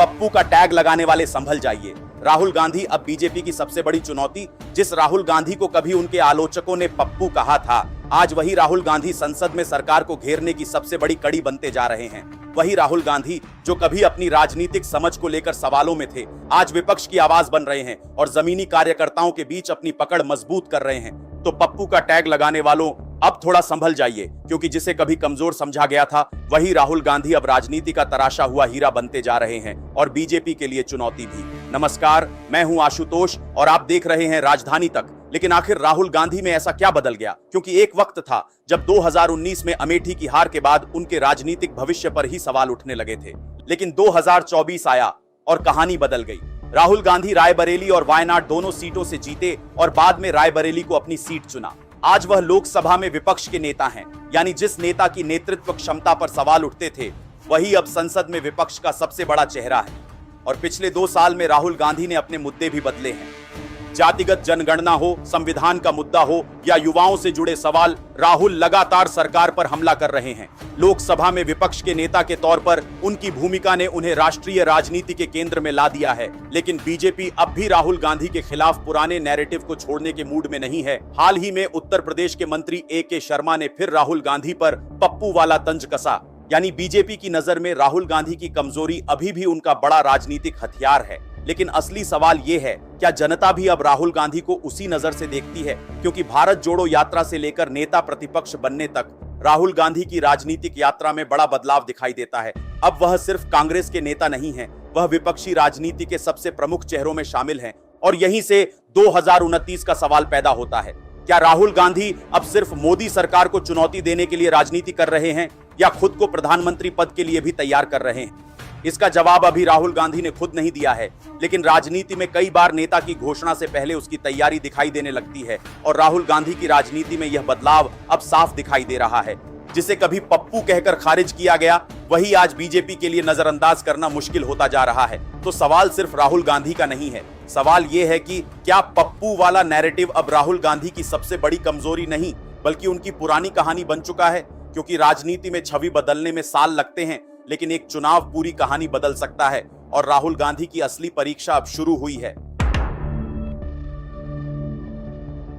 पप्पू का टैग लगाने वाले संभल जाइए। राहुल गांधी अब बीजेपी की सबसे बड़ी चुनौती। जिस राहुल गांधी को कभी उनके आलोचकों ने पप्पू कहा था, आज वही राहुल गांधी संसद में सरकार को घेरने की सबसे बड़ी कड़ी बनते जा रहे हैं। वही राहुल गांधी जो कभी अपनी राजनीतिक समझ को लेकर सवालों में थे, आज विपक्ष की आवाज बन रहे हैं और जमीनी कार्यकर्ताओं के बीच अपनी पकड़ मजबूत कर रहे हैं। तो पप्पू का टैग लगाने वालों, अब थोड़ा संभल जाइए, क्योंकि जिसे कभी कमजोर समझा गया था, वही राहुल गांधी अब राजनीति का तराशा हुआ हीरा बनते जा रहे हैं और बीजेपी के लिए चुनौती भी। नमस्कार, मैं हूं आशुतोष और आप देख रहे हैं राजधानी तक। लेकिन आखिर राहुल गांधी में ऐसा क्या बदल गया? क्योंकि एक वक्त था जब 2019 में अमेठी की हार के बाद उनके राजनीतिक भविष्य पर ही सवाल उठने लगे थे। लेकिन 2024 आया और कहानी बदल गई। राहुल गांधी रायबरेली और वायनाड दोनों सीटों से जीते और बाद में रायबरेली को अपनी सीट चुना। आज वह लोकसभा में विपक्ष के नेता हैं, यानी जिस नेता की नेतृत्व क्षमता पर सवाल उठते थे, वही अब संसद में विपक्ष का सबसे बड़ा चेहरा है। और पिछले 2 साल में राहुल गांधी ने अपने मुद्दे भी बदले हैं। जातिगत जनगणना हो, संविधान का मुद्दा हो या युवाओं से जुड़े सवाल, राहुल लगातार सरकार पर हमला कर रहे हैं। लोकसभा में विपक्ष के नेता के तौर पर उनकी भूमिका ने उन्हें राष्ट्रीय राजनीति के केंद्र में ला दिया है। लेकिन बीजेपी अब भी राहुल गांधी के खिलाफ पुराने नैरेटिव को छोड़ने के मूड में नहीं है। हाल ही में उत्तर प्रदेश के मंत्री AK शर्मा ने फिर राहुल गांधी पर पप्पू वाला तंज कसा। यानी बीजेपी की नजर में राहुल गांधी की कमजोरी अभी भी उनका बड़ा राजनीतिक हथियार है। लेकिन असली सवाल ये है, क्या जनता भी अब राहुल गांधी को उसी नजर से देखती है? क्योंकि भारत जोड़ो यात्रा से लेकर नेता प्रतिपक्ष बनने तक राहुल गांधी की राजनीतिक यात्रा में बड़ा बदलाव दिखाई देता है। अब वह सिर्फ कांग्रेस के नेता नहीं हैं, वह विपक्षी राजनीति के सबसे प्रमुख चेहरों में शामिल हैं। और यहीं से 2029 का सवाल पैदा होता है। क्या राहुल गांधी अब सिर्फ मोदी सरकार को चुनौती देने के लिए राजनीति कर रहे हैं या खुद को प्रधानमंत्री पद के लिए भी तैयार कर रहे हैं? इसका जवाब अभी राहुल गांधी ने खुद नहीं दिया है। लेकिन राजनीति में कई बार नेता की घोषणा से पहले उसकी तैयारी दिखाई देने लगती है और राहुल गांधी की राजनीति में यह बदलाव अब साफ दिखाई दे रहा है। जिसे कभी पप्पू कहकर खारिज किया गया, वही आज बीजेपी के लिए नजरअंदाज करना मुश्किल होता जा रहा है। तो सवाल सिर्फ राहुल गांधी का नहीं है, सवाल यह है कि क्या पप्पू वाला नैरेटिव अब राहुल गांधी की सबसे बड़ी कमजोरी नहीं, बल्कि उनकी पुरानी कहानी बन चुका है? क्योंकि राजनीति में छवि बदलने में साल लगते हैं, लेकिन एक चुनाव पूरी कहानी बदल सकता है और राहुल गांधी की असली परीक्षा अब शुरू हुई है।